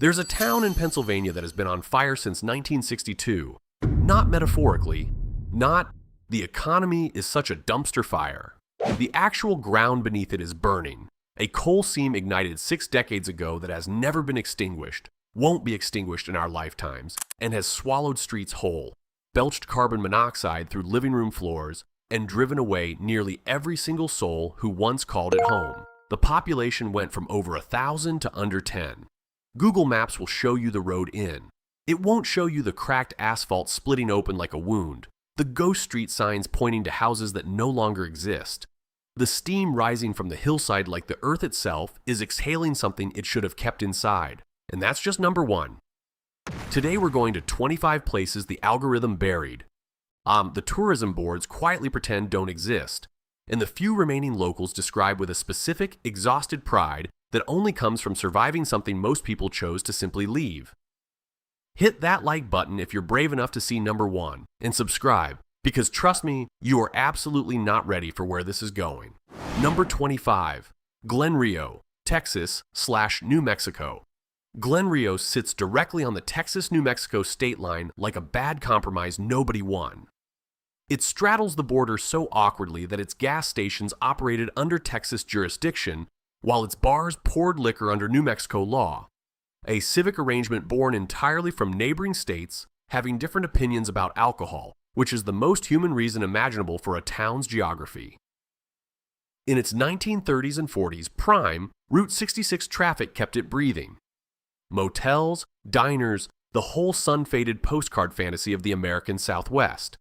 There's a town in Pennsylvania that has been on fire since 1962. Not metaphorically, not the economy is such a dumpster fire. The actual ground beneath it is burning. A coal seam ignited 6 decades ago that has never been extinguished, won't be extinguished in our lifetimes, and has swallowed streets whole, belched carbon monoxide through living room floors, and driven away nearly every single soul who once called it home. The population went from over 1,000 to under 10. Google Maps will show you the road in. It won't show you the cracked asphalt splitting open like a wound, the ghost street signs pointing to houses that no longer exist. The steam rising from the hillside like the earth itself is exhaling something it should have kept inside. And that's just number 1. Today we're going to 25 places the algorithm buried. The tourism boards quietly pretend don't exist, and the few remaining locals describe with a specific, exhausted pride that only comes from surviving something most people chose to simply leave. Hit that like button if you're brave enough to see number 1, and subscribe, because trust me, you are absolutely not ready for where this is going. Number 25, Glenrio, Texas/New Mexico. Glenrio sits directly on the Texas-New Mexico state line like a bad compromise nobody won. It straddles the border so awkwardly that its gas stations operated under Texas jurisdiction, while its bars poured liquor under New Mexico law. A civic arrangement born entirely from neighboring states having different opinions about alcohol, which is the most human reason imaginable for a town's geography. In its 1930s and 40s prime, Route 66 traffic kept it breathing. Motels, diners, the whole sun-faded postcard fantasy of the American Southwest.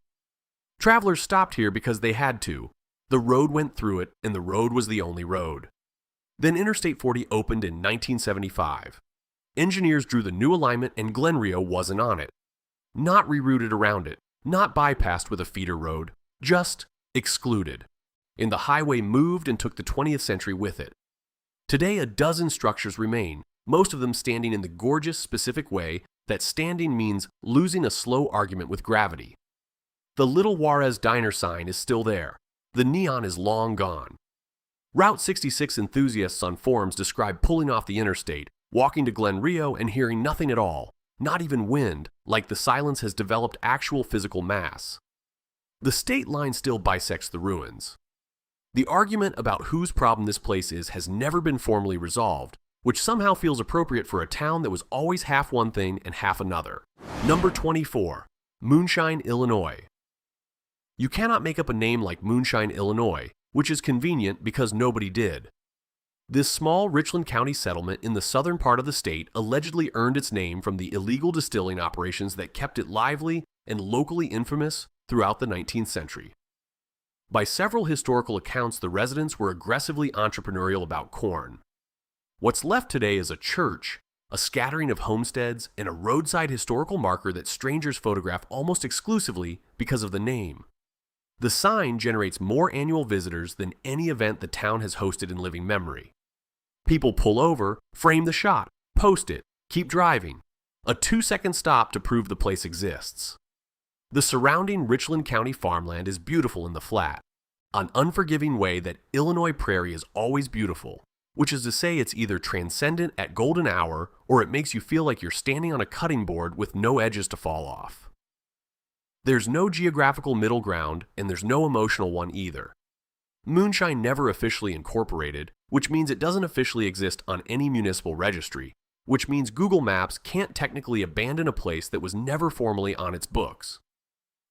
Travelers stopped here because they had to. The road went through it, and the road was the only road. Then Interstate 40 opened in 1975. Engineers drew the new alignment and Glenrio wasn't on it. Not rerouted around it, not bypassed with a feeder road, just excluded. And the highway moved and took the 20th century with it. Today a dozen structures remain, most of them standing in the gorgeous, specific way that standing means losing a slow argument with gravity. The Little Juarez Diner sign is still there. The neon is long gone. Route 66 enthusiasts on forums describe pulling off the interstate, walking to Glenrio and hearing nothing at all, not even wind, like the silence has developed actual physical mass. The state line still bisects the ruins. The argument about whose problem this place is has never been formally resolved, which somehow feels appropriate for a town that was always half one thing and half another. Number 24, Moonshine, Illinois. You cannot make up a name like Moonshine, Illinois, which is convenient because nobody did. This small Richland County settlement in the southern part of the state allegedly earned its name from the illegal distilling operations that kept it lively and locally infamous throughout the 19th century. By several historical accounts, the residents were aggressively entrepreneurial about corn. What's left today is a church, a scattering of homesteads, and a roadside historical marker that strangers photograph almost exclusively because of the name. The sign generates more annual visitors than any event the town has hosted in living memory. People pull over, frame the shot, post it, keep driving. A 2-second stop to prove the place exists. The surrounding Richland County farmland is beautiful in the flat, an unforgiving way that Illinois prairie is always beautiful, which is to say it's either transcendent at golden hour or it makes you feel like you're standing on a cutting board with no edges to fall off. There's no geographical middle ground, and there's no emotional one either. Moonshine never officially incorporated, which means it doesn't officially exist on any municipal registry, which means Google Maps can't technically abandon a place that was never formally on its books.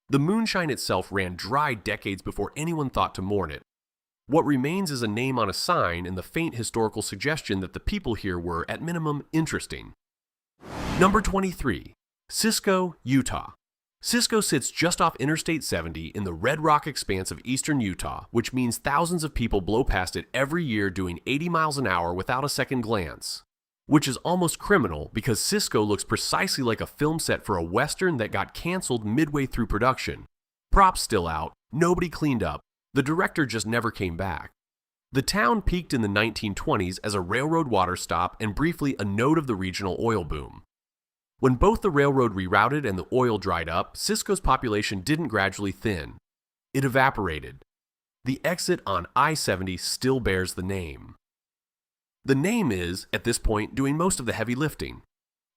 The Moonshine itself ran dry decades before anyone thought to mourn it. What remains is a name on a sign and the faint historical suggestion that the people here were, at minimum, interesting. Number 23, Cisco, Utah. Cisco sits just off Interstate 70 in the Red Rock expanse of eastern Utah, which means thousands of people blow past it every year doing 80 miles an hour without a second glance. Which is almost criminal because Cisco looks precisely like a film set for a Western that got canceled midway through production. Props still out, nobody cleaned up, the director just never came back. The town peaked in the 1920s as a railroad water stop and briefly a node of the regional oil boom. When both the railroad rerouted and the oil dried up, Cisco's population didn't gradually thin. It evaporated. The exit on I-70 still bears the name. The name is, at this point, doing most of the heavy lifting.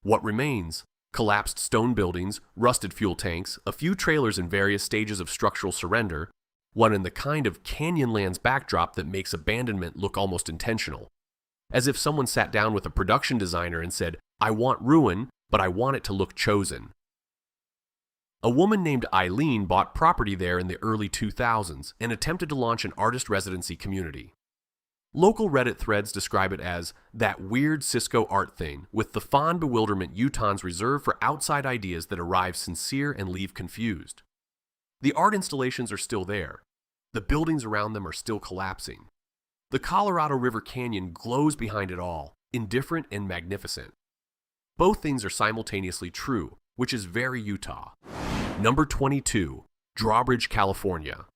What remains? Collapsed stone buildings, rusted fuel tanks, a few trailers in various stages of structural surrender, one in the kind of Canyonlands backdrop that makes abandonment look almost intentional. As if someone sat down with a production designer and said, "I want ruin, but I want it to look chosen." A woman named Eileen bought property there in the early 2000s and attempted to launch an artist residency community. Local Reddit threads describe it as that weird Cisco art thing, with the fond bewilderment Utahns reserve for outside ideas that arrive sincere and leave confused. The art installations are still there. The buildings around them are still collapsing. The Colorado River Canyon glows behind it all, indifferent and magnificent. Both things are simultaneously true, which is very Utah. Number 22, Drawbridge, California.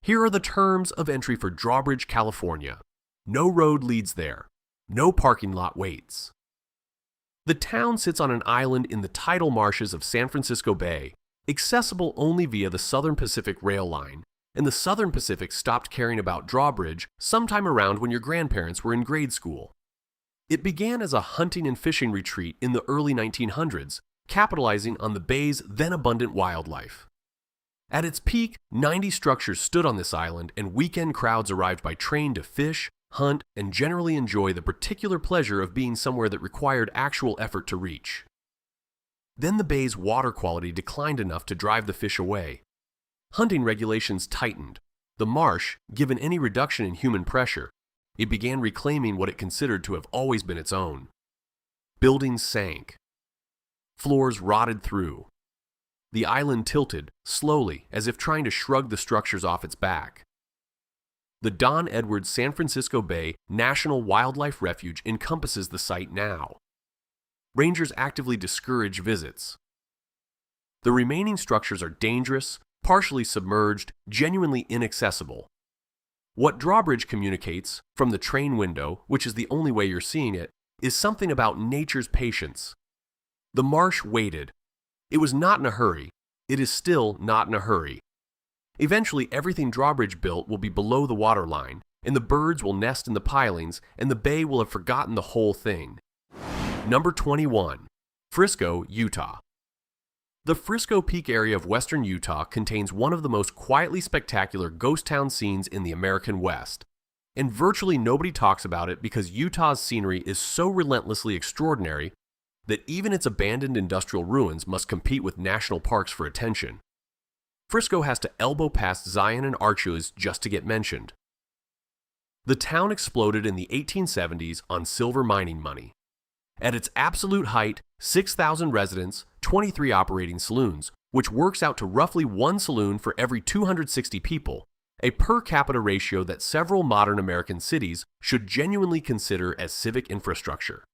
Here are the terms of entry for Drawbridge, California. No road leads there. No parking lot waits. The town sits on an island in the tidal marshes of San Francisco Bay, accessible only via the Southern Pacific Rail Line, and the Southern Pacific stopped caring about Drawbridge sometime around when your grandparents were in grade school. It began as a hunting and fishing retreat in the early 1900s, capitalizing on the bay's then abundant wildlife. At its peak, 90 structures stood on this island, and weekend crowds arrived by train to fish, hunt, and generally enjoy the particular pleasure of being somewhere that required actual effort to reach. Then the bay's water quality declined enough to drive the fish away. Hunting regulations tightened. The marsh, given any reduction in human pressure, it began reclaiming what it considered to have always been its own. Buildings sank. Floors rotted through. The island tilted, slowly, as if trying to shrug the structures off its back. The Don Edwards San Francisco Bay National Wildlife Refuge encompasses the site now. Rangers actively discourage visits. The remaining structures are dangerous, partially submerged, genuinely inaccessible. What Drawbridge communicates, from the train window, which is the only way you're seeing it, is something about nature's patience. The marsh waited. It was not in a hurry. It is still not in a hurry. Eventually, everything Drawbridge built will be below the waterline, and the birds will nest in the pilings, and the bay will have forgotten the whole thing. Number 21, Frisco, Utah. The Frisco Peak area of western Utah contains one of the most quietly spectacular ghost town scenes in the American West, and virtually nobody talks about it because Utah's scenery is so relentlessly extraordinary that even its abandoned industrial ruins must compete with national parks for attention. Frisco has to elbow past Zion and Arches just to get mentioned. The town exploded in the 1870s on silver mining money. At its absolute height, 6,000 residents, 23 operating saloons, which works out to roughly one saloon for every 260 people, a per capita ratio that several modern American cities should genuinely consider as civic infrastructure.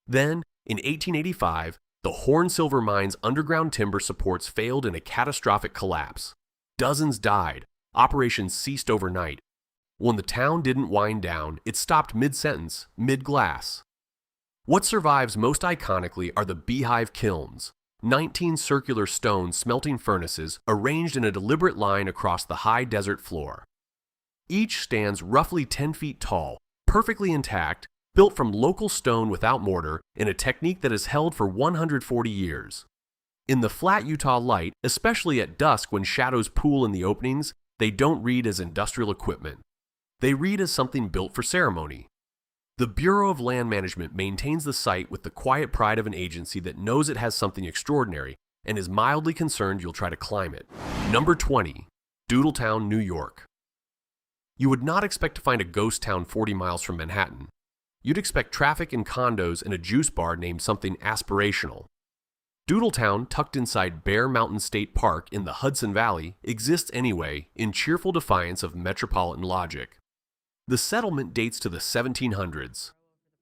Then, in 1885, the Horn Silver Mine's underground timber supports failed in a catastrophic collapse. Dozens died. Operations ceased overnight. When the town didn't wind down, it stopped mid-sentence, mid-glass. What survives most iconically are the beehive kilns, 19 circular stone smelting furnaces arranged in a deliberate line across the high desert floor. Each stands roughly 10 feet tall, perfectly intact, built from local stone without mortar in a technique that has held for 140 years. In the flat Utah light, especially at dusk when shadows pool in the openings, they don't read as industrial equipment. They read as something built for ceremony. The Bureau of Land Management maintains the site with the quiet pride of an agency that knows it has something extraordinary and is mildly concerned you'll try to climb it. Number 20, Doodletown, New York. You would not expect to find a ghost town 40 miles from Manhattan. You'd expect traffic and condos and a juice bar named something aspirational. Doodletown, tucked inside Bear Mountain State Park in the Hudson Valley, exists anyway in cheerful defiance of metropolitan logic. The settlement dates to the 1700s.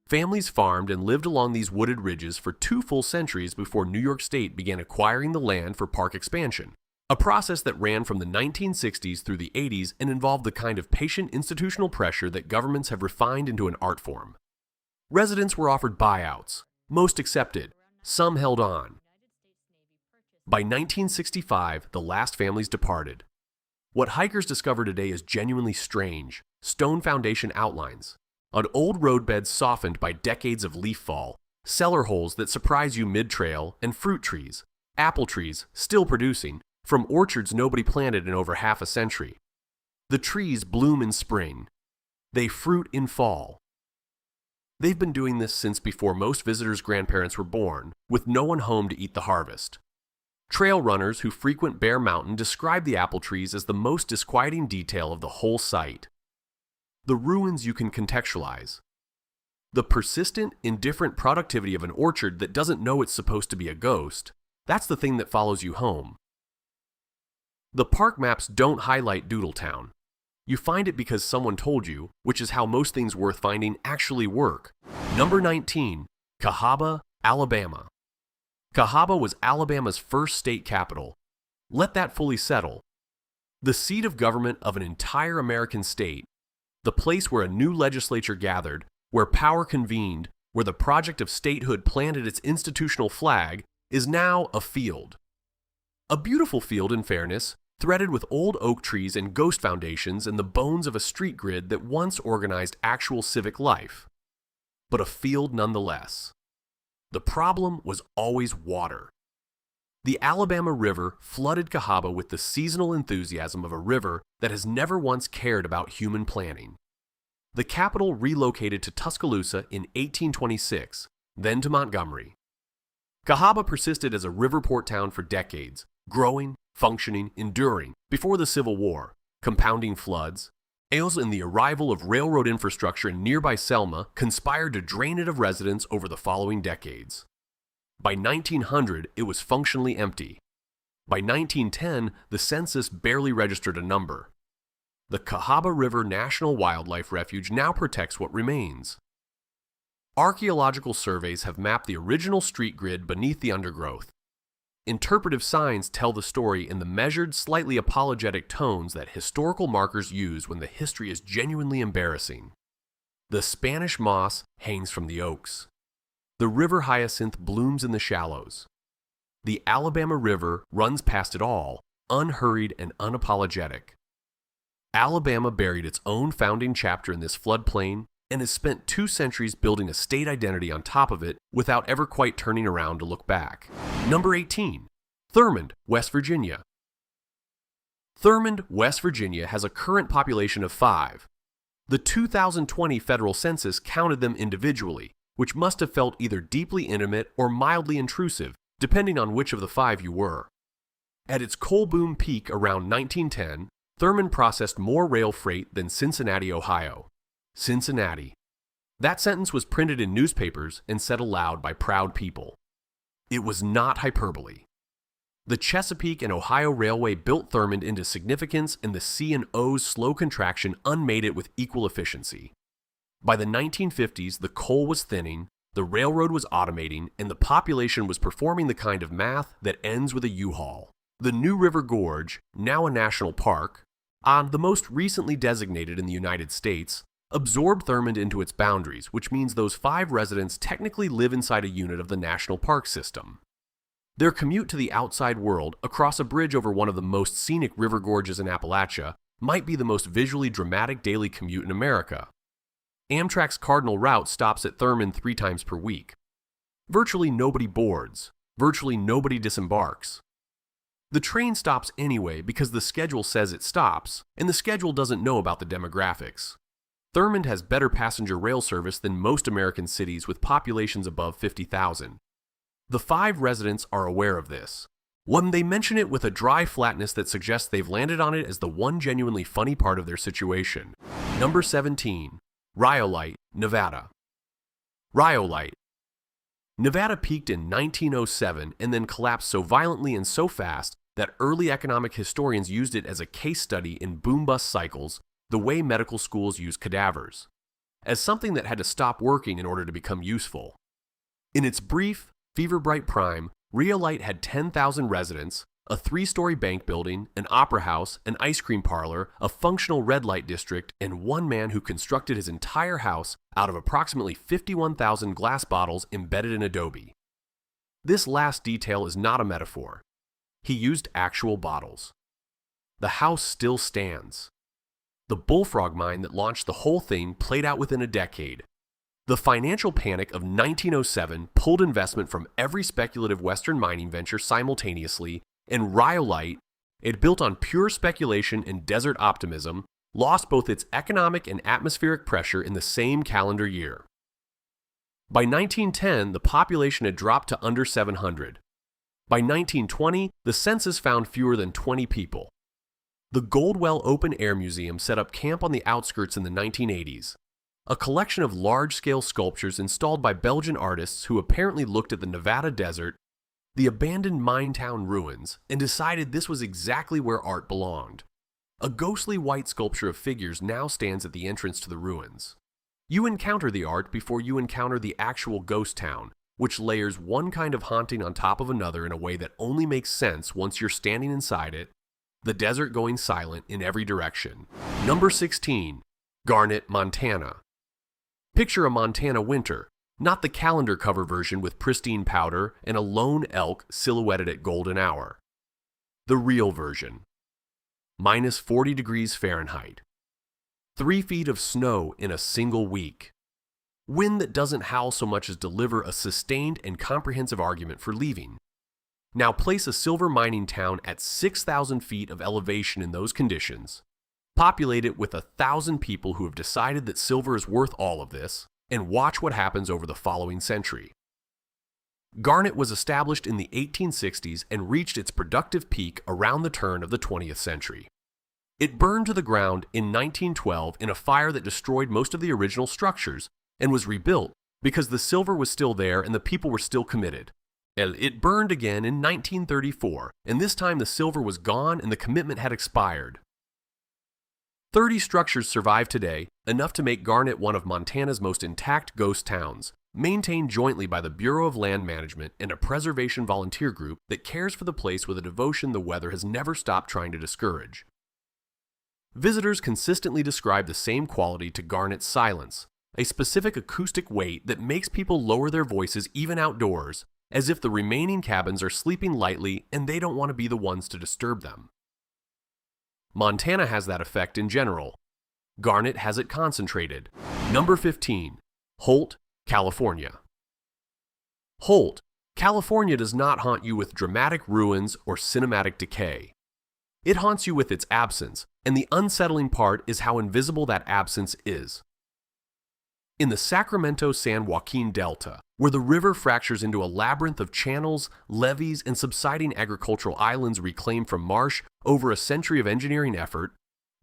Families farmed and lived along these wooded ridges for 2 full centuries before New York State began acquiring the land for park expansion, a process that ran from the 1960s through the 80s and involved the kind of patient institutional pressure that governments have refined into an art form. Residents were offered buyouts, most accepted, some held on. By 1965, the last families departed. What hikers discover today is genuinely strange: stone foundation outlines. On old roadbeds softened by decades of leaf fall, cellar holes that surprise you mid-trail, and fruit trees, apple trees, still producing, from orchards nobody planted in over half a century. The trees bloom in spring. They fruit in fall. They've been doing this since before most visitors' grandparents were born, with no one home to eat the harvest. Trail runners who frequent Bear Mountain describe the apple trees as the most disquieting detail of the whole site. The ruins you can contextualize. The persistent, indifferent productivity of an orchard that doesn't know it's supposed to be a ghost, that's the thing that follows you home. The park maps don't highlight Doodletown. You find it because someone told you, which is how most things worth finding actually work. Number 19, Cahaba, Alabama. Cahaba was Alabama's first state capital. Let that fully settle. The seat of government of an entire American state, the place where a new legislature gathered, where power convened, where the project of statehood planted its institutional flag, is now a field. A beautiful field, in fairness, threaded with old oak trees and ghost foundations and the bones of a street grid that once organized actual civic life. But a field nonetheless. The problem was always water. The Alabama River flooded Cahaba with the seasonal enthusiasm of a river that has never once cared about human planning. The capital relocated to Tuscaloosa in 1826, then to Montgomery. Cahaba persisted as a river port town for decades, growing, functioning, enduring, before the Civil War, compounding floods. Ales and the arrival of railroad infrastructure in nearby Selma conspired to drain it of residents over the following decades. By 1900, it was functionally empty. By 1910, the census barely registered a number. The Cahaba River National Wildlife Refuge now protects what remains. Archaeological surveys have mapped the original street grid beneath the undergrowth. Interpretive signs tell the story in the measured, slightly apologetic tones that historical markers use when the history is genuinely embarrassing. The Spanish moss hangs from the oaks. The river hyacinth blooms in the shallows. The Alabama River runs past it all, unhurried and unapologetic. Alabama buried its own founding chapter in this floodplain and has spent 2 centuries building a state identity on top of it without ever quite turning around to look back. Number 18, Thurmond, West Virginia. Thurmond, West Virginia has a current population of 5. The 2020 federal census counted them individually, which must have felt either deeply intimate or mildly intrusive, depending on which of the 5 you were. At its coal boom peak around 1910, Thurmond processed more rail freight than Cincinnati, Ohio. Cincinnati. That sentence was printed in newspapers and said aloud by proud people. It was not hyperbole. The Chesapeake and Ohio Railway built Thurmond into significance, and the C&O's slow contraction unmade it with equal efficiency. By the 1950s, the coal was thinning, the railroad was automating, and the population was performing the kind of math that ends with a U-Haul. The New River Gorge, now a national park, the most recently designated in the United States, absorbed Thurmond into its boundaries, which means those 5 residents technically live inside a unit of the national park system. Their commute to the outside world, across a bridge over one of the most scenic river gorges in Appalachia, might be the most visually dramatic daily commute in America. Amtrak's Cardinal route stops at Thurmond 3 times per week. Virtually nobody boards. Virtually nobody disembarks. The train stops anyway because the schedule says it stops, and the schedule doesn't know about the demographics. Thurmond has better passenger rail service than most American cities with populations above 50,000. The 5 residents are aware of this. When they mention it with a dry flatness that suggests they've landed on it as the one genuinely funny part of their situation. Number 17, Rhyolite, Nevada. Rhyolite. Nevada peaked in 1907 and then collapsed so violently and so fast that early economic historians used it as a case study in boom-bust cycles, the way medical schools use cadavers, as something that had to stop working in order to become useful. In its brief, fever-bright prime, Rhyolite had 10,000 residents, a 3-story bank building, an opera house, an ice cream parlor, a functional red light district, and one man who constructed his entire house out of approximately 51,000 glass bottles embedded in adobe. This last detail is not a metaphor. He used actual bottles. The house still stands. The bullfrog mine that launched the whole thing played out within a decade. The financial panic of 1907 pulled investment from every speculative Western mining venture simultaneously, and Rhyolite, it built on pure speculation and desert optimism, lost both its economic and atmospheric pressure in the same calendar year. By 1910, the population had dropped to under 700. By 1920, the census found fewer than 20 people. The Goldwell Open Air Museum set up camp on the outskirts in the 1980s. A collection of large-scale sculptures installed by Belgian artists who apparently looked at the Nevada desert, the abandoned mine town ruins, and decided this was exactly where art belonged. A ghostly white sculpture of figures now stands at the entrance to the ruins. You encounter the art before you encounter the actual ghost town, which layers one kind of haunting on top of another in a way that only makes sense once you're standing inside it, the desert going silent in every direction. Number 16. Garnet, Montana. Picture a Montana winter, not the calendar cover version with pristine powder and a lone elk silhouetted at golden hour. The real version. Minus 40 degrees Fahrenheit. 3 feet of snow in a single week. Wind that doesn't howl so much as deliver a sustained and comprehensive argument for leaving. Now place a silver mining town at 6,000 feet of elevation in those conditions. Populate it with 1,000 people who have decided that silver is worth all of this, and watch what happens over the following century. Garnet was established in the 1860s and reached its productive peak around the turn of the 20th century. It burned to the ground in 1912 in a fire that destroyed most of the original structures and was rebuilt because the silver was still there and the people were still committed. It burned again in 1934, and this time the silver was gone and the commitment had expired. 30 structures survive today, enough to make Garnet one of Montana's most intact ghost towns, maintained jointly by the Bureau of Land Management and a preservation volunteer group that cares for the place with a devotion the weather has never stopped trying to discourage. Visitors consistently describe the same quality to Garnet's silence, a specific acoustic weight that makes people lower their voices even outdoors, as if the remaining cabins are sleeping lightly and they don't want to be the ones to disturb them. Montana has that effect in general. Garnet has it concentrated. Number 15. Holt, California. Holt, California does not haunt you with dramatic ruins or cinematic decay. It haunts you with its absence, and the unsettling part is how invisible that absence is. In the Sacramento-San Joaquin Delta, where the river fractures into a labyrinth of channels, levees, and subsiding agricultural islands reclaimed from marsh over a century of engineering effort,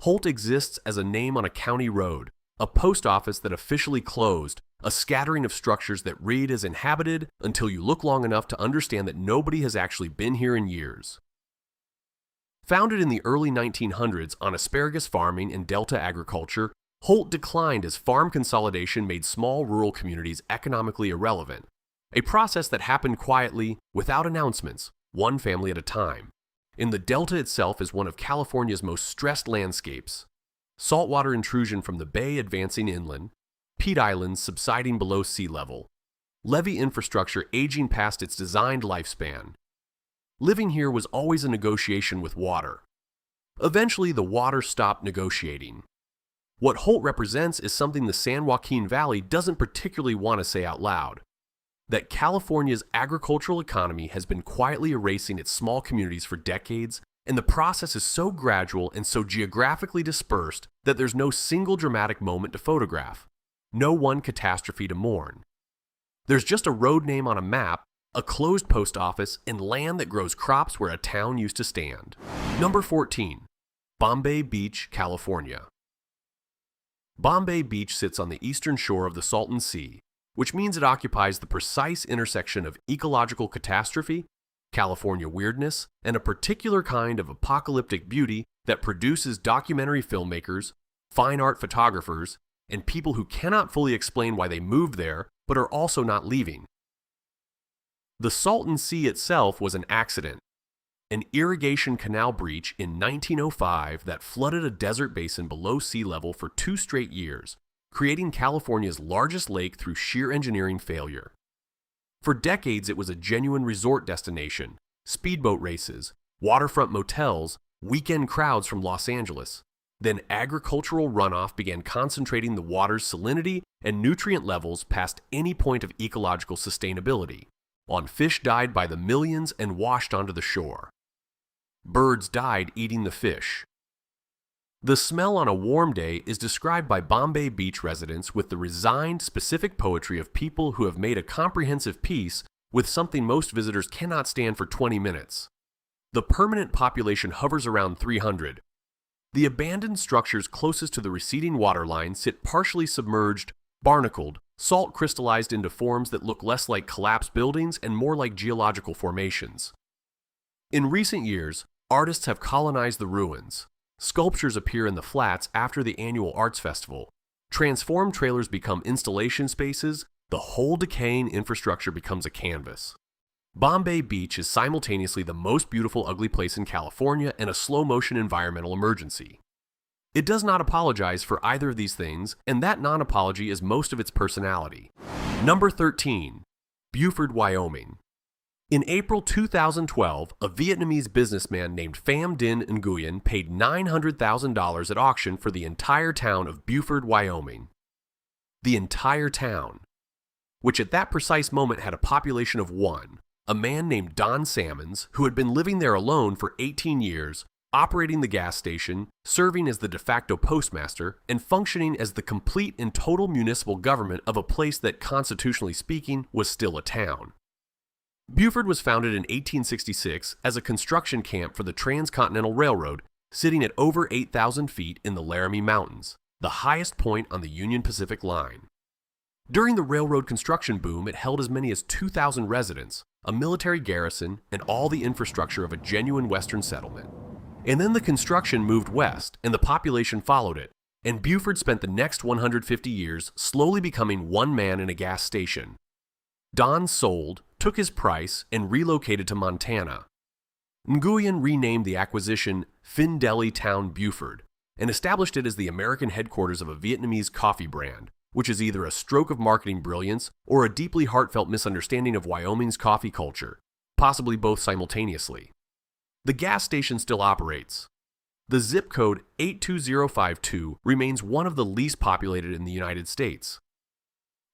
Holt exists as a name on a county road, a post office that officially closed, a scattering of structures that read as inhabited until you look long enough to understand that nobody has actually been here in years. Founded in the early 1900s on asparagus farming and delta agriculture, Holt declined as farm consolidation made small rural communities economically irrelevant, a process that happened quietly, without announcements, one family at a time. And the Delta itself is one of California's most stressed landscapes. Saltwater intrusion from the bay advancing inland, peat islands subsiding below sea level, levee infrastructure aging past its designed lifespan. Living here was always a negotiation with water. Eventually, the water stopped negotiating. What Holt represents is something the San Joaquin Valley doesn't particularly want to say out loud. That California's agricultural economy has been quietly erasing its small communities for decades, and the process is so gradual and so geographically dispersed that there's no single dramatic moment to photograph, no one catastrophe to mourn. There's just a road name on a map, a closed post office, and land that grows crops where a town used to stand. Number 14. Bombay Beach, California. Bombay Beach sits on the eastern shore of the Salton Sea, which means it occupies the precise intersection of ecological catastrophe, California weirdness, and a particular kind of apocalyptic beauty that produces documentary filmmakers, fine art photographers, and people who cannot fully explain why they moved there but are also not leaving. The Salton Sea itself was an accident, an irrigation canal breach in 1905 that flooded a desert basin below sea level for 2 straight years, creating California's largest lake through sheer engineering failure. For decades, it was a genuine resort destination, speedboat races, waterfront motels, weekend crowds from Los Angeles. Then agricultural runoff began concentrating the water's salinity and nutrient levels past any point of ecological sustainability, on fish died by the millions and washed onto the shore. Birds died eating the fish. The smell on a warm day is described by Bombay beach residents with the resigned, specific poetry of people who have made a comprehensive peace with something most visitors cannot stand for 20 minutes. The permanent population hovers around 300. The abandoned structures closest to the receding waterline sit partially submerged, barnacled, salt crystallized into forms that look less like collapsed buildings and more like geological formations. In recent years, artists have colonized the ruins. Sculptures appear in the flats after the annual arts festival. Transformed trailers become installation spaces. The whole decaying infrastructure becomes a canvas. Bombay Beach is simultaneously the most beautiful ugly place in California and a slow-motion environmental emergency. It does not apologize for either of these things, and that non-apology is most of its personality. Number 13. Buford, Wyoming. In April 2012, a Vietnamese businessman named Pham Dinh Nguyen paid $900,000 at auction for the entire town of Buford, Wyoming. The entire town, which at that precise moment had a population of 1. A man named Don Salmons, who had been living there alone for 18 years, operating the gas station, serving as the de facto postmaster, and functioning as the complete and total municipal government of a place that, constitutionally speaking, was still a town. Buford was founded in 1866 as a construction camp for the Transcontinental Railroad, sitting at over 8,000 feet in the Laramie Mountains, the highest point on the Union Pacific Line. During the railroad construction boom, it held as many as 2,000 residents, a military garrison, and all the infrastructure of a genuine Western settlement. And then the construction moved west, and the population followed it, and Buford spent the next 150 years slowly becoming one man in a gas station. Don sold, took his price, and relocated to Montana. Nguyen renamed the acquisition Phin Deli Town Buford, and established it as the American headquarters of a Vietnamese coffee brand, which is either a stroke of marketing brilliance or a deeply heartfelt misunderstanding of Wyoming's coffee culture, possibly both simultaneously. The gas station still operates. The zip code 82052 remains one of the least populated in the United States.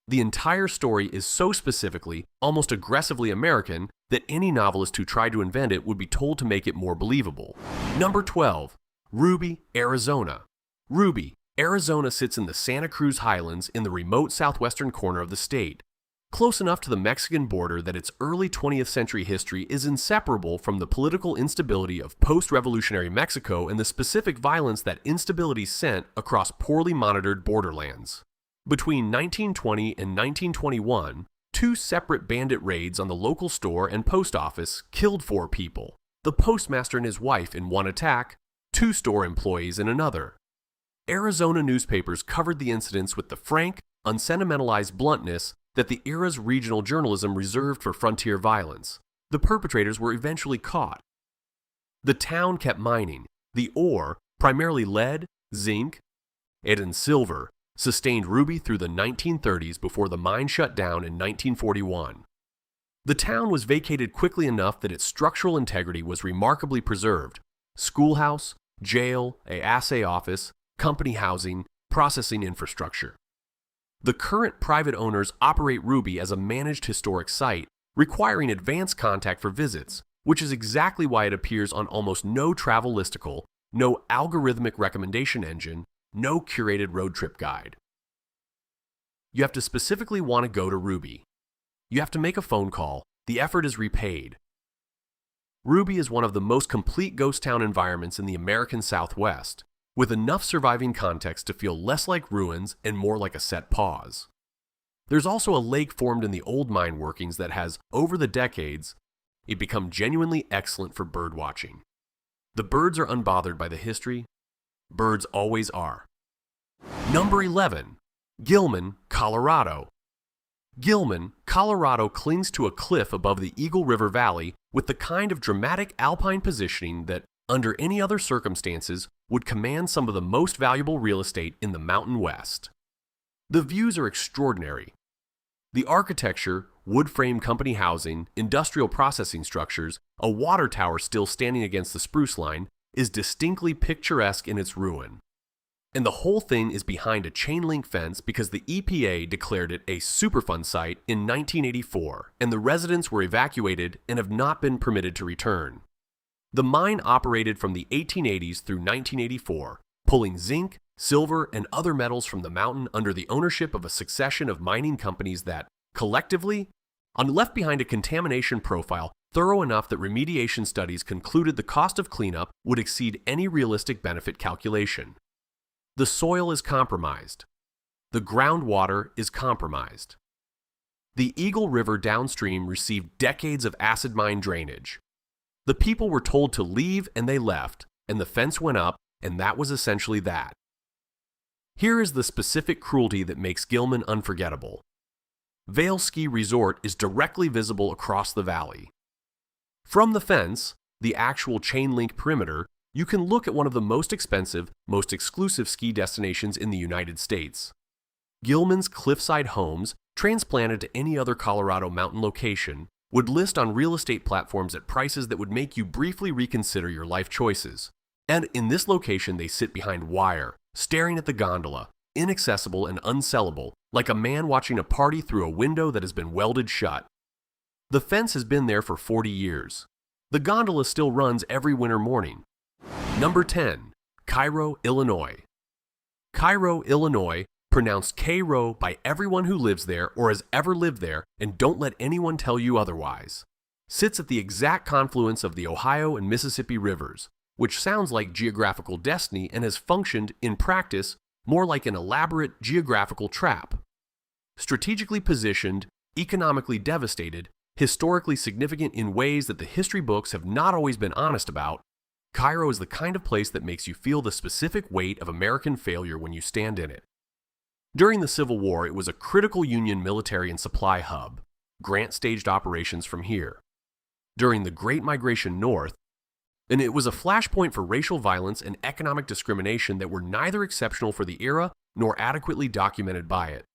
The entire story is so specifically, almost aggressively American, that any novelist who tried to invent it would be told to make it more believable. Number 12. Ruby, Arizona. Ruby, Arizona sits in the Santa Cruz Highlands in the remote southwestern corner of the state, close enough to the Mexican border that its early 20th century history is inseparable from the political instability of post-revolutionary Mexico and the specific violence that instability sent across poorly monitored borderlands. Between 1920 and 1921, 2 separate bandit raids on the local store and post office killed 4 people, the postmaster and his wife in one attack, 2 store employees in another. Arizona newspapers covered the incidents with the frank, unsentimentalized bluntness that the era's regional journalism reserved for frontier violence. The perpetrators were eventually caught. The town kept mining. The ore, primarily lead, zinc, and silver, sustained Ruby through the 1930s before the mine shut down in 1941. The town was vacated quickly enough that its structural integrity was remarkably preserved. Schoolhouse, jail, an assay office, company housing, processing infrastructure. The current private owners operate Ruby as a managed historic site, requiring advance contact for visits, which is exactly why it appears on almost no travel listicle, no algorithmic recommendation engine, no curated road trip guide. You have to specifically want to go to Ruby. You have to make a phone call. The effort is repaid. Ruby is one of the most complete ghost town environments in the American Southwest, with enough surviving context to feel less like ruins and more like a set pause. There's also a lake formed in the old mine workings that has, over the decades, become genuinely excellent for bird watching. The birds are unbothered by the history. Birds always are. Number 11. Gilman, Colorado. Gilman, Colorado clings to a cliff above the Eagle River Valley with the kind of dramatic alpine positioning that, under any other circumstances, would command some of the most valuable real estate in the Mountain West. The views are extraordinary. The architecture, wood frame company housing, industrial processing structures, a water tower still standing against the spruce line, is distinctly picturesque in its ruin. And the whole thing is behind a chain-link fence because the EPA declared it a Superfund site in 1984, and the residents were evacuated and have not been permitted to return. The mine operated from the 1880s through 1984, pulling zinc, silver, and other metals from the mountain under the ownership of a succession of mining companies that, collectively, left behind a contamination profile thorough enough that remediation studies concluded the cost of cleanup would exceed any realistic benefit calculation. The soil is compromised. The groundwater is compromised. The Eagle River downstream received decades of acid mine drainage. The people were told to leave and they left, and the fence went up, and that was essentially that. Here is the specific cruelty that makes Gilman unforgettable. Vail Ski Resort is directly visible across the valley. From the fence, the actual chain-link perimeter, you can look at one of the most expensive, most exclusive ski destinations in the United States. Gilman's cliffside homes, transplanted to any other Colorado mountain location, would list on real estate platforms at prices that would make you briefly reconsider your life choices. And in this location, they sit behind wire, staring at the gondola, inaccessible and unsellable, like a man watching a party through a window that has been welded shut. The fence has been there for 40 years. The gondola still runs every winter morning. Number 10. Cairo, Illinois. Cairo, Illinois, pronounced Cairo by everyone who lives there or has ever lived there, and don't let anyone tell you otherwise, sits at the exact confluence of the Ohio and Mississippi rivers, which sounds like geographical destiny and has functioned, in practice, more like an elaborate geographical trap. Strategically positioned, economically devastated, historically significant in ways that the history books have not always been honest about, Cairo is the kind of place that makes you feel the specific weight of American failure when you stand in it. During the Civil War, it was a critical Union military and supply hub. Grant staged operations from here. During the Great Migration North, and it was a flashpoint for racial violence and economic discrimination that were neither exceptional for the era nor adequately documented by it.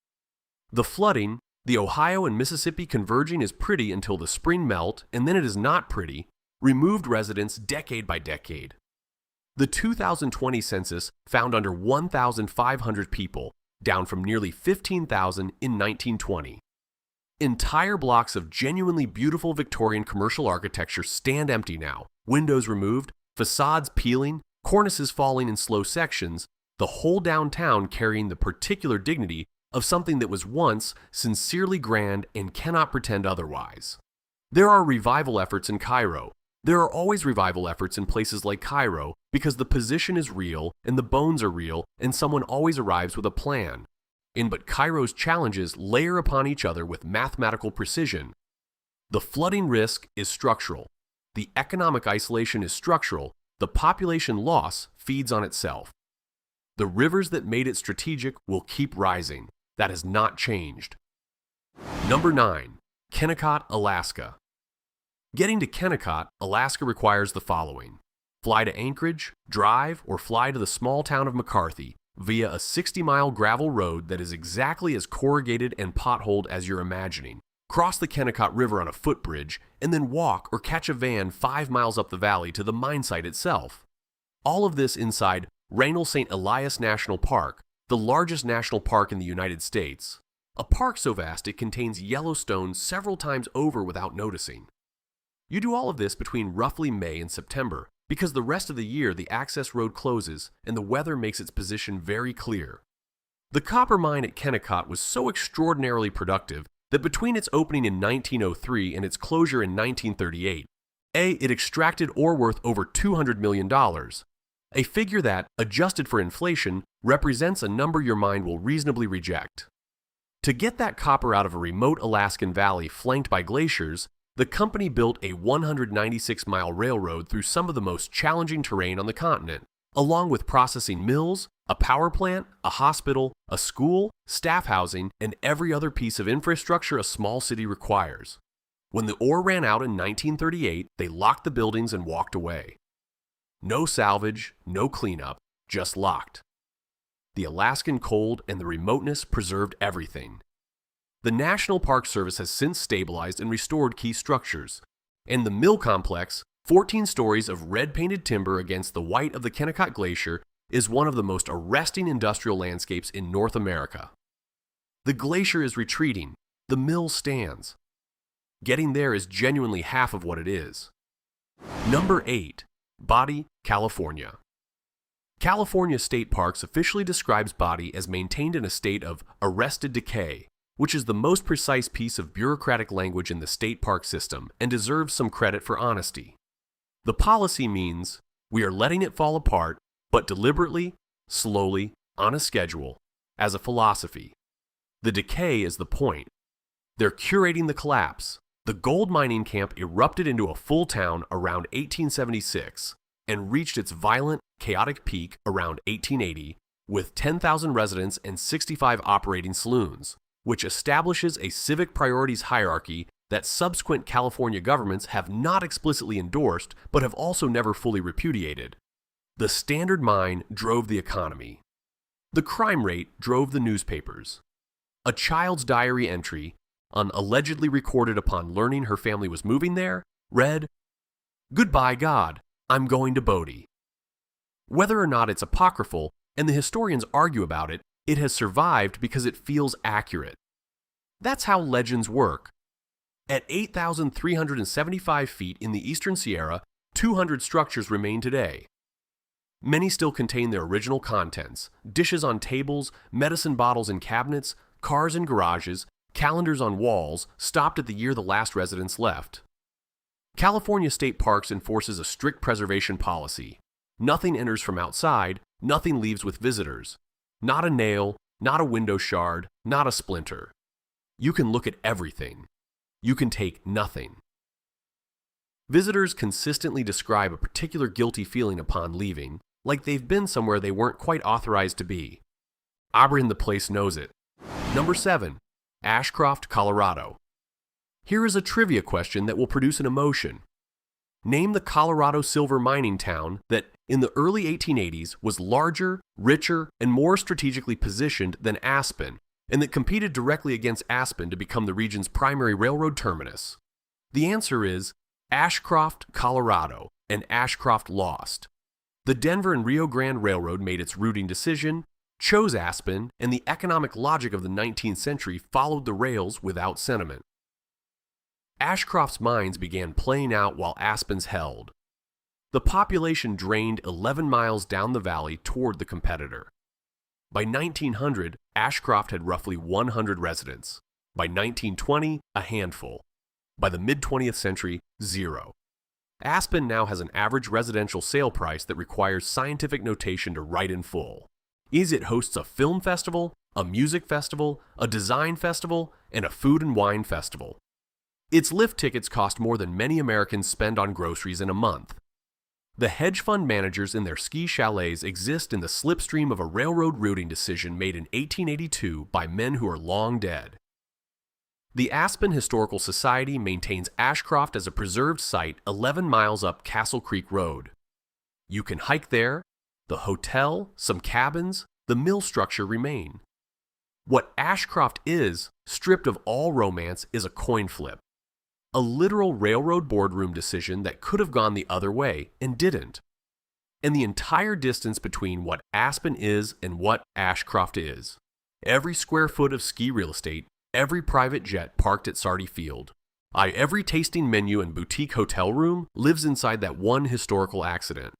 The flooding, the Ohio and Mississippi converging is pretty until the spring melt, and then it is not pretty, removed residents decade by decade. The 2020 census found under 1,500 people, down from nearly 15,000 in 1920. Entire blocks of genuinely beautiful Victorian commercial architecture stand empty now, windows removed, facades peeling, cornices falling in slow sections, the whole downtown carrying the particular dignity of something that was once sincerely grand and cannot pretend otherwise. There are revival efforts in Cairo. There are always revival efforts in places like Cairo because the position is real and the bones are real and someone always arrives with a plan. But Cairo's challenges layer upon each other with mathematical precision. The flooding risk is structural. The economic isolation is structural. The population loss feeds on itself. The rivers that made it strategic will keep rising. That has not changed. Number 9. Kennecott, Alaska. Getting to Kennecott, Alaska requires the following. Fly to Anchorage, drive, or fly to the small town of McCarthy via a 60-mile gravel road that is exactly as corrugated and potholed as you're imagining. Cross the Kennecott River on a footbridge, and then walk or catch a van 5 miles up the valley to the mine site itself. All of this inside Raynal St. Elias National Park, the largest national park in the United States. A park so vast it contains Yellowstone several times over without noticing. You do all of this between roughly May and September, because the rest of the year the access road closes and the weather makes its position very clear. The copper mine at Kennecott was so extraordinarily productive that between its opening in 1903 and its closure in 1938, it extracted ore worth over $200 million, a figure that, adjusted for inflation, represents a number your mind will reasonably reject. To get that copper out of a remote Alaskan valley flanked by glaciers, the company built a 196-mile railroad through some of the most challenging terrain on the continent, along with processing mills, a power plant, a hospital, a school, staff housing, and every other piece of infrastructure a small city requires. When the ore ran out in 1938, they locked the buildings and walked away. No salvage, no cleanup, just locked. The Alaskan cold and the remoteness preserved everything. The National Park Service has since stabilized and restored key structures, and the mill complex, 14 stories of red-painted timber against the white of the Kennecott Glacier, is one of the most arresting industrial landscapes in North America. The glacier is retreating, the mill stands. Getting there is genuinely half of what it is. Number 8. Bodie, California. California State Parks officially describes Bodie as maintained in a state of arrested decay, which is the most precise piece of bureaucratic language in the state park system and deserves some credit for honesty. The policy means we are letting it fall apart, but deliberately, slowly, on a schedule, as a philosophy. The decay is the point. They're curating the collapse. The gold mining camp erupted into a full town around 1876 and reached its violent, chaotic peak around 1880 with 10,000 residents and 65 operating saloons, which establishes a civic priorities hierarchy that subsequent California governments have not explicitly endorsed but have also never fully repudiated. The standard mine drove the economy. The crime rate drove the newspapers. A child's diary entry, allegedly recorded upon learning her family was moving there, read, "Goodbye, God, I'm going to Bodie." Whether or not it's apocryphal, and the historians argue about it, it has survived because it feels accurate. That's how legends work. At 8,375 feet in the Eastern Sierra, 200 structures remain today. Many still contain their original contents: dishes on tables, medicine bottles in cabinets, cars in garages, calendars on walls, stopped at the year the last residents left. California State Parks enforces a strict preservation policy. Nothing enters from outside, nothing leaves with visitors. Not a nail, not a window shard, not a splinter. You can look at everything. You can take nothing. Visitors consistently describe a particular guilty feeling upon leaving, like they've been somewhere they weren't quite authorized to be. Aubrey in the place knows it. Number 7. Ashcroft, Colorado. Here is a trivia question that will produce an emotion. Name the Colorado silver mining town that, in the early 1880s, was larger, richer, and more strategically positioned than Aspen, and that competed directly against Aspen to become the region's primary railroad terminus. The answer is Ashcroft, Colorado, and Ashcroft lost. The Denver and Rio Grande Railroad made its routing decision, chose Aspen, and the economic logic of the 19th century followed the rails without sentiment. Ashcroft's mines began playing out while Aspen's held. The population drained 11 miles down the valley toward the competitor. By 1900, Ashcroft had roughly 100 residents. By 1920, a handful. By the mid-20th century, 0. Aspen now has an average residential sale price that requires scientific notation to write in full. It hosts a film festival, a music festival, a design festival, and a food and wine festival. Its lift tickets cost more than many Americans spend on groceries in a month. The hedge fund managers in their ski chalets exist in the slipstream of a railroad routing decision made in 1882 by men who are long dead. The Aspen Historical Society maintains Ashcroft as a preserved site 11 miles up Castle Creek Road. You can hike there. The hotel, some cabins, the mill structure remain. What Ashcroft is, stripped of all romance, is a coin flip. A literal railroad boardroom decision that could have gone the other way and didn't. And the entire distance between what Aspen is and what Ashcroft is. Every square foot of ski real estate, every private jet parked at Sardi Field. Every tasting menu and boutique hotel room lives inside that one historical accident.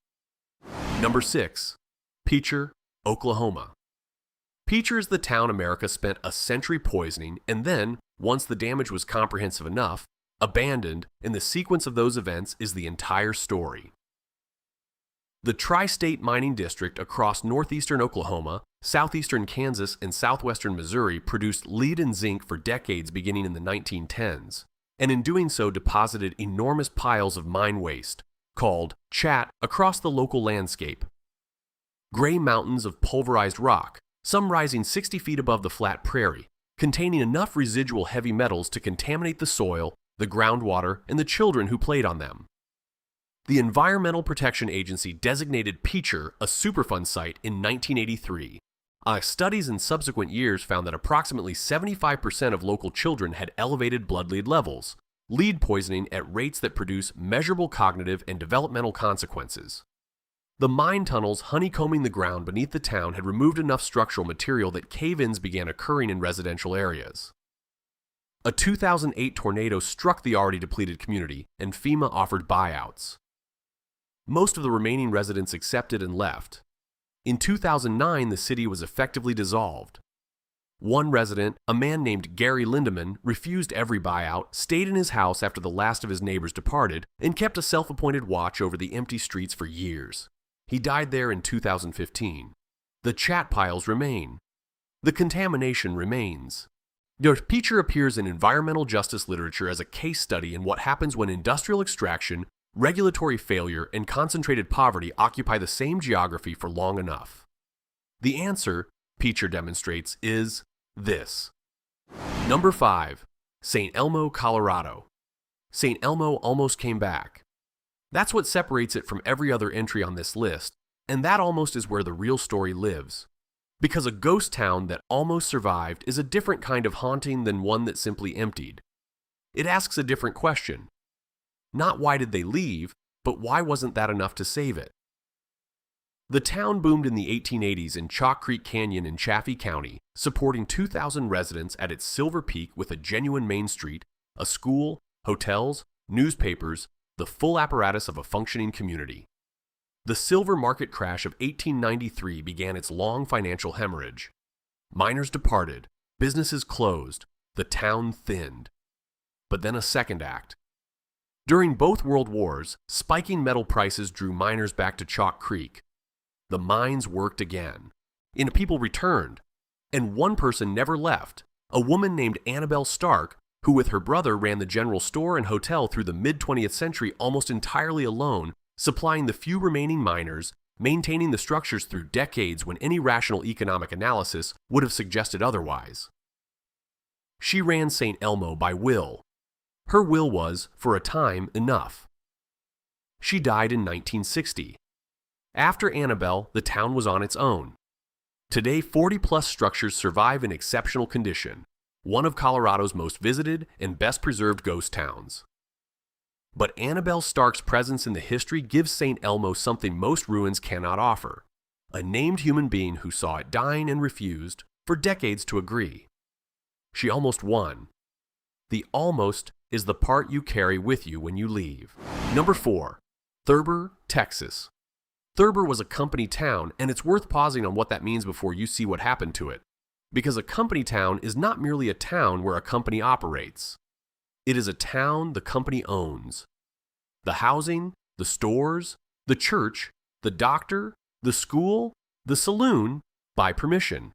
Number 6. Picher, Oklahoma. Picher is the town America spent a century poisoning and then, once the damage was comprehensive enough, abandoned, and the sequence of those events is the entire story. The tri-state mining district across northeastern Oklahoma, southeastern Kansas, and southwestern Missouri produced lead and zinc for decades beginning in the 1910s, and in doing so deposited enormous piles of mine waste, called chat, across the local landscape. Gray mountains of pulverized rock, some rising 60 feet above the flat prairie, containing enough residual heavy metals to contaminate the soil, the groundwater, and the children who played on them. The Environmental Protection Agency designated Picher a Superfund site in 1983. Studies in subsequent years found that approximately 75% of local children had elevated blood lead levels, lead poisoning at rates that produce measurable cognitive and developmental consequences. The mine tunnels honeycombing the ground beneath the town had removed enough structural material that cave-ins began occurring in residential areas. A 2008 tornado struck the already depleted community, and FEMA offered buyouts. Most of the remaining residents accepted and left. In 2009, the city was effectively dissolved. One resident, a man named Gary Lindeman, refused every buyout, stayed in his house after the last of his neighbors departed, and kept a self-appointed watch over the empty streets for years. He died there in 2015. The chat piles remain. The contamination remains. Picher appears in environmental justice literature as a case study in what happens when industrial extraction, regulatory failure, and concentrated poverty occupy the same geography for long enough. The answer, Picher demonstrates, is this. Number 5. St. Elmo, Colorado. St. Elmo almost came back. That's what separates it from every other entry on this list, and that almost is where the real story lives. Because a ghost town that almost survived is a different kind of haunting than one that simply emptied. It asks a different question. Not why did they leave, but why wasn't that enough to save it? The town boomed in the 1880s in Chalk Creek Canyon in Chaffee County, supporting 2,000 residents at its silver peak with a genuine main street, a school, hotels, newspapers, the full apparatus of a functioning community. The silver market crash of 1893 began its long financial hemorrhage. Miners departed, businesses closed, the town thinned. But then a second act. During both World Wars, spiking metal prices drew miners back to Chalk Creek. The mines worked again, and people returned, and one person never left, a woman named Annabelle Stark, who with her brother ran the general store and hotel through the mid-20th century almost entirely alone, supplying the few remaining miners, maintaining the structures through decades when any rational economic analysis would have suggested otherwise. She ran St. Elmo by will. Her will was, for a time, enough. She died in 1960. After Annabelle, the town was on its own. Today, 40-plus structures survive in exceptional condition, one of Colorado's most visited and best-preserved ghost towns. But Annabelle Stark's presence in the history gives St. Elmo something most ruins cannot offer, a named human being who saw it dying and refused, for decades, to agree. She almost won. The almost is the part you carry with you when you leave. Number 4. Thurber, Texas. Thurber was a company town, and it's worth pausing on what that means before you see what happened to it. Because a company town is not merely a town where a company operates. It is a town the company owns. The housing, the stores, the church, the doctor, the school, the saloon, by permission.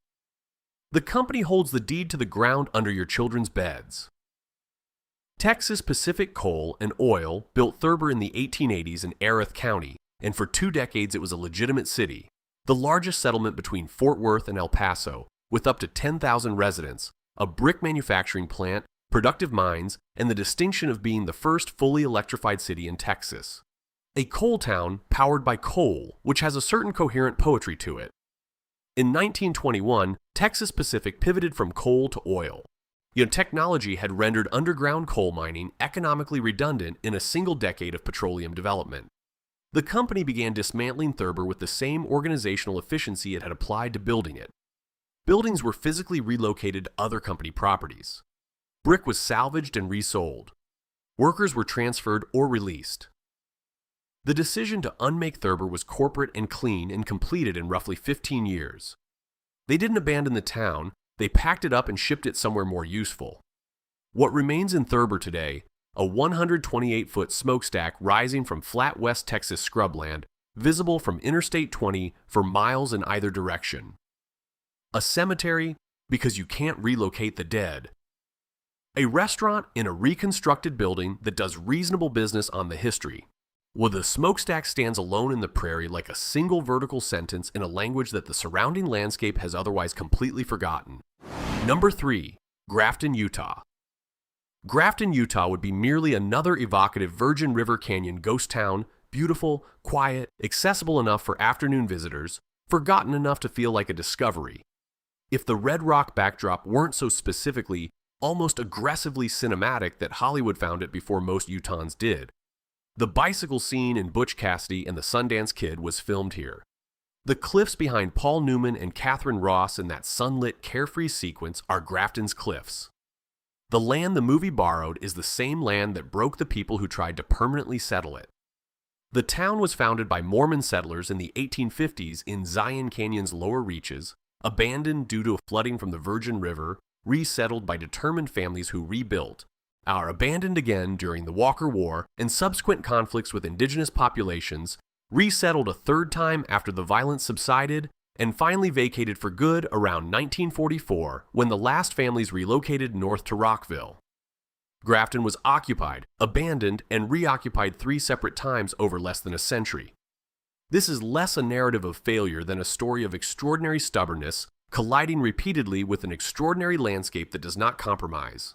The company holds the deed to the ground under your children's beds. Texas Pacific Coal and Oil built Thurber in the 1880s in Erath County, and for 2 decades it was a legitimate city, the largest settlement between Fort Worth and El Paso, with up to 10,000 residents, a brick manufacturing plant, productive mines, and the distinction of being the first fully electrified city in Texas. A coal town powered by coal, which has a certain coherent poetry to it. In 1921, Texas Pacific pivoted from coal to oil. Technology had rendered underground coal mining economically redundant in a single decade of petroleum development. The company began dismantling Thurber with the same organizational efficiency it had applied to building it. Buildings were physically relocated to other company properties. Brick was salvaged and resold. Workers were transferred or released. The decision to unmake Thurber was corporate and clean and completed in roughly 15 years. They didn't abandon the town, they packed it up and shipped it somewhere more useful. What remains in Thurber today, a 128-foot smokestack rising from flat West Texas scrubland, visible from Interstate 20 for miles in either direction. A cemetery because you can't relocate the dead. A restaurant in a reconstructed building that does reasonable business on the history. Well, the smokestack stands alone in the prairie like a single vertical sentence in a language that the surrounding landscape has otherwise completely forgotten. Number 3. Grafton, Utah. Grafton, Utah would be merely another evocative Virgin River Canyon ghost town, beautiful, quiet, accessible enough for afternoon visitors, forgotten enough to feel like a discovery. If the red rock backdrop weren't so specifically, almost aggressively cinematic that Hollywood found it before most Utahns did. The bicycle scene in Butch Cassidy and the Sundance Kid was filmed here. The cliffs behind Paul Newman and Catherine Ross in that sunlit, carefree sequence are Grafton's cliffs. The land the movie borrowed is the same land that broke the people who tried to permanently settle it. The town was founded by Mormon settlers in the 1850s in Zion Canyon's lower reaches, abandoned due to flooding from the Virgin River, resettled by determined families who rebuilt, are abandoned again during the Walker War and subsequent conflicts with indigenous populations, resettled a third time after the violence subsided, and finally vacated for good around 1944 when the last families relocated north to Rockville. Grafton was occupied, abandoned, and reoccupied 3 separate times over less than a century. This is less a narrative of failure than a story of extraordinary stubbornness, colliding repeatedly with an extraordinary landscape that does not compromise.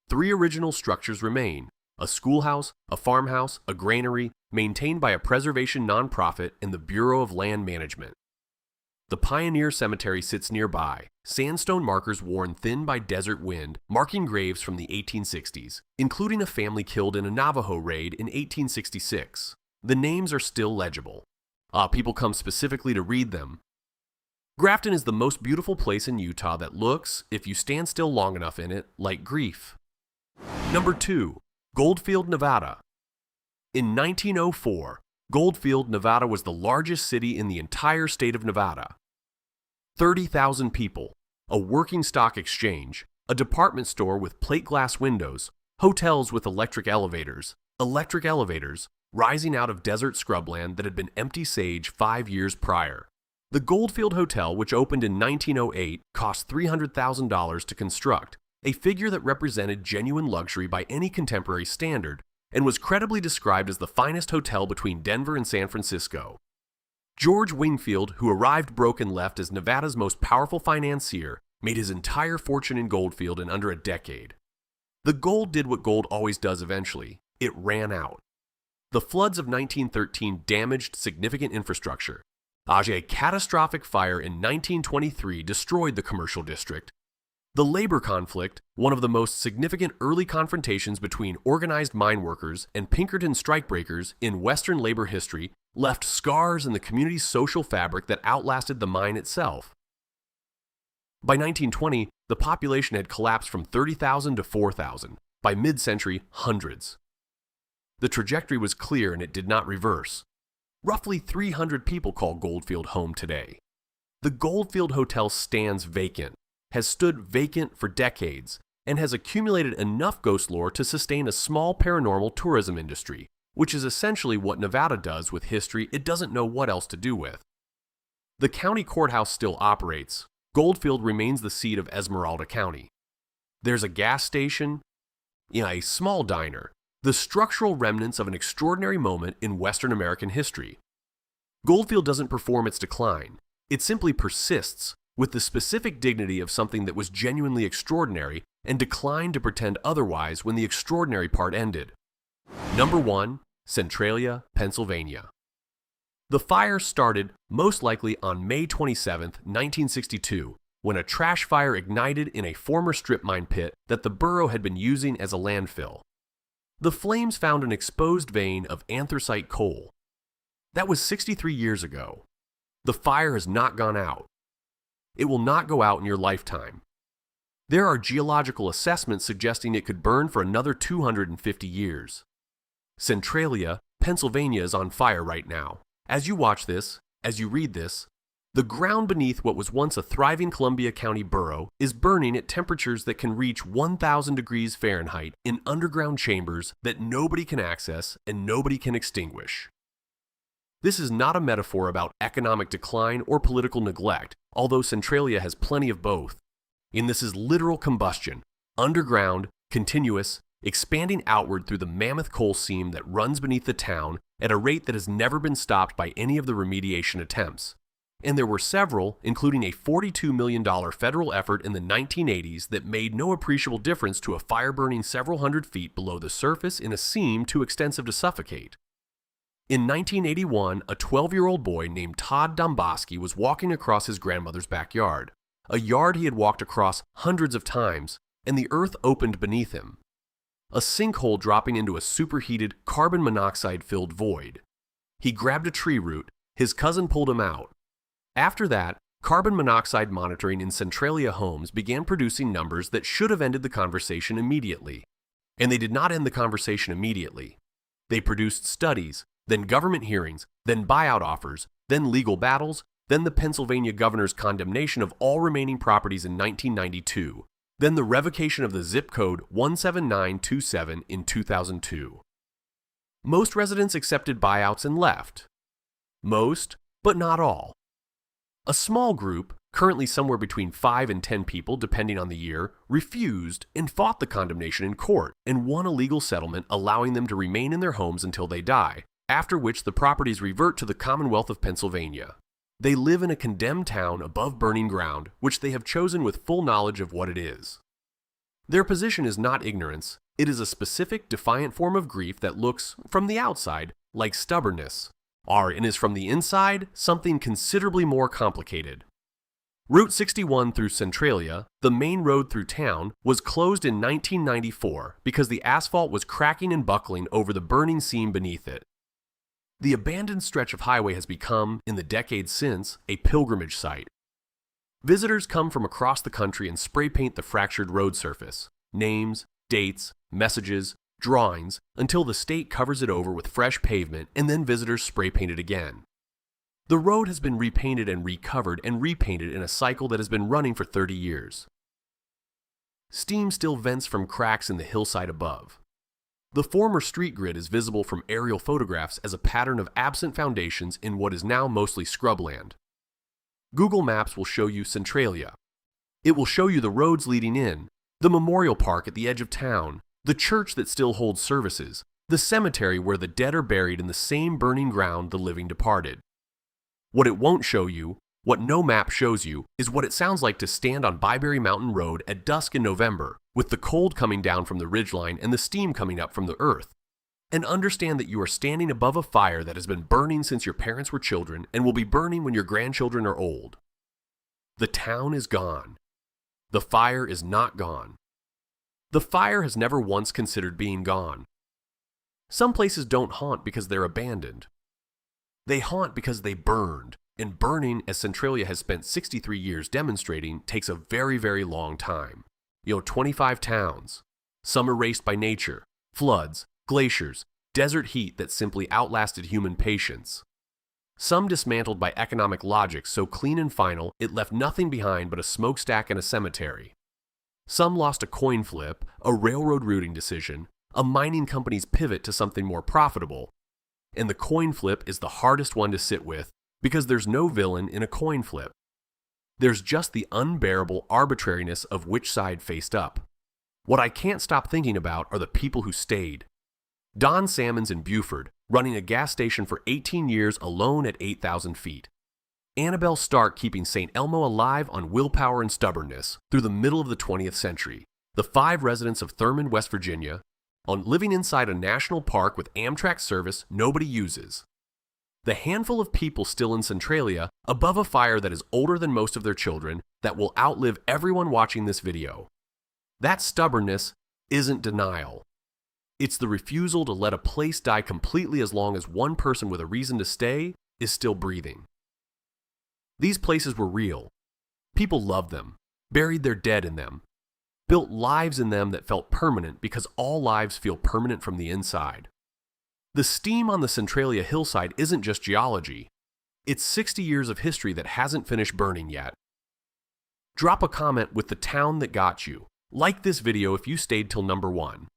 3 original structures remain: a schoolhouse, a farmhouse, a granary, maintained by a preservation nonprofit and the Bureau of Land Management. The Pioneer Cemetery sits nearby, sandstone markers worn thin by desert wind, marking graves from the 1860s, including a family killed in a Navajo raid in 1866. The names are still legible. People come specifically to read them. Grafton is the most beautiful place in Utah that looks, if you stand still long enough in it, like grief. Number 2. Goldfield, Nevada. In 1904, Goldfield, Nevada was the largest city in the entire state of Nevada. 30,000 people, a working stock exchange, a department store with plate glass windows, hotels with electric elevators, rising out of desert scrubland that had been empty sage 5 years prior. The Goldfield Hotel, which opened in 1908, cost $300,000 to construct, a figure that represented genuine luxury by any contemporary standard, and was credibly described as the finest hotel between Denver and San Francisco. George Wingfield, who arrived broke and left as Nevada's most powerful financier, made his entire fortune in Goldfield in under a decade. The gold did what gold always does eventually. It ran out. The floods of 1913 damaged significant infrastructure. A catastrophic fire in 1923 destroyed the commercial district. The labor conflict, one of the most significant early confrontations between organized mine workers and Pinkerton strikebreakers in Western labor history, left scars in the community's social fabric that outlasted the mine itself. By 1920, the population had collapsed from 30,000 to 4,000. By mid-century, hundreds. The trajectory was clear and it did not reverse. Roughly 300 people call Goldfield home today. The Goldfield Hotel stands vacant, has stood vacant for decades, and has accumulated enough ghost lore to sustain a small paranormal tourism industry, which is essentially what Nevada does with history it doesn't know what else to do with. The county courthouse still operates. Goldfield remains the seat of Esmeralda County. There's a gas station, a small diner, the structural remnants of an extraordinary moment in Western American history. Goldfield doesn't perform its decline. It simply persists, with the specific dignity of something that was genuinely extraordinary and declined to pretend otherwise when the extraordinary part ended. Number 1. Centralia, Pennsylvania. The fire started most likely on May 27, 1962, when a trash fire ignited in a former strip mine pit that the borough had been using as a landfill. The flames found an exposed vein of anthracite coal. That was 63 years ago. The fire has not gone out. It will not go out in your lifetime. There are geological assessments suggesting it could burn for another 250 years. Centralia, Pennsylvania is on fire right now. As you watch this, as you read this, the ground beneath what was once a thriving Columbia County borough is burning at temperatures that can reach 1,000 degrees Fahrenheit in underground chambers that nobody can access and nobody can extinguish. This is not a metaphor about economic decline or political neglect, although Centralia has plenty of both. And this is literal combustion, underground, continuous, expanding outward through the mammoth coal seam that runs beneath the town at a rate that has never been stopped by any of the remediation attempts. And there were several, including a $42 million federal effort in the 1980s that made no appreciable difference to a fire burning several hundred feet below the surface in a seam too extensive to suffocate. In 1981, a 12-year-old boy named Todd Domboski was walking across his grandmother's backyard, a yard he had walked across hundreds of times, and the earth opened beneath him. a sinkhole dropping into a superheated, carbon monoxide-filled void. He grabbed a tree root, his cousin pulled him out. After that, carbon monoxide monitoring in Centralia homes began producing numbers that should have ended the conversation immediately. And they did not end the conversation immediately. They produced studies, then government hearings, then buyout offers, then legal battles, then the Pennsylvania governor's condemnation of all remaining properties in 1992, then the revocation of the zip code 17927 in 2002. Most residents accepted buyouts and left. Most, but not all. A small group, currently somewhere between 5 and 10 people depending on the year, refused and fought the condemnation in court and won a legal settlement allowing them to remain in their homes until they die, after which the properties revert to the Commonwealth of Pennsylvania. They live in a condemned town above burning ground, which they have chosen with full knowledge of what it is. Their position is not ignorance, it is a specific, defiant form of grief that looks, from the outside, like stubbornness, and is from the inside something considerably more complicated. Route 61 through Centralia, the main road through town, was closed in 1994 because the asphalt was cracking and buckling over the burning seam beneath it. The abandoned stretch of highway has become, in the decades since, a pilgrimage site. Visitors come from across the country and spray paint the fractured road surface, names, dates, messages, drawings, until the state covers it over with fresh pavement and then visitors spray paint it again. The road has been repainted and recovered and repainted in a cycle that has been running for 30 years. Steam still vents from cracks in the hillside above. The former street grid is visible from aerial photographs as a pattern of absent foundations in what is now mostly scrubland. Google Maps will show you Centralia. It will show you the roads leading in, the memorial park at the edge of town, the church that still holds services, the cemetery where the dead are buried in the same burning ground the living departed. What it won't show you, what no map shows you, is what it sounds like to stand on Byberry Mountain Road at dusk in November, with the cold coming down from the ridgeline and the steam coming up from the earth, and understand that you are standing above a fire that has been burning since your parents were children and will be burning when your grandchildren are old. The town is gone. The fire is not gone. The fire has never once considered being gone. Some places don't haunt because they're abandoned. They haunt because they burned, and burning, as Centralia has spent 63 years demonstrating, takes a very, very long time. 25 towns, some erased by nature, floods, glaciers, desert heat that simply outlasted human patience. Some dismantled by economic logic so clean and final it left nothing behind but a smokestack and a cemetery. Some lost a coin flip, a railroad routing decision, a mining company's pivot to something more profitable. And the coin flip is the hardest one to sit with because there's no villain in a coin flip. There's just the unbearable arbitrariness of which side faced up. What I can't stop thinking about are the people who stayed. Don Salmons in Buford, running a gas station for 18 years alone at 8,000 feet. Annabelle Stark keeping St. Elmo alive on willpower and stubbornness through the middle of the 20th century. The 5 residents of Thurmond, West Virginia, on living inside a national park with Amtrak service nobody uses. The handful of people still in Centralia above a fire that is older than most of their children that will outlive everyone watching this video. That stubbornness isn't denial. It's the refusal to let a place die completely as long as one person with a reason to stay is still breathing. These places were real. People loved them, buried their dead in them, built lives in them that felt permanent because all lives feel permanent from the inside. The steam on the Centralia hillside isn't just geology. It's 60 years of history that hasn't finished burning yet. Drop a comment with the town that got you. Like this video if you stayed till number 1.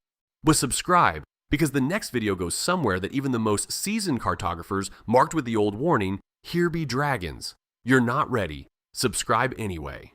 But subscribe, because the next video goes somewhere that even the most seasoned cartographers marked with the old warning, "Here be dragons." You're not ready. Subscribe anyway.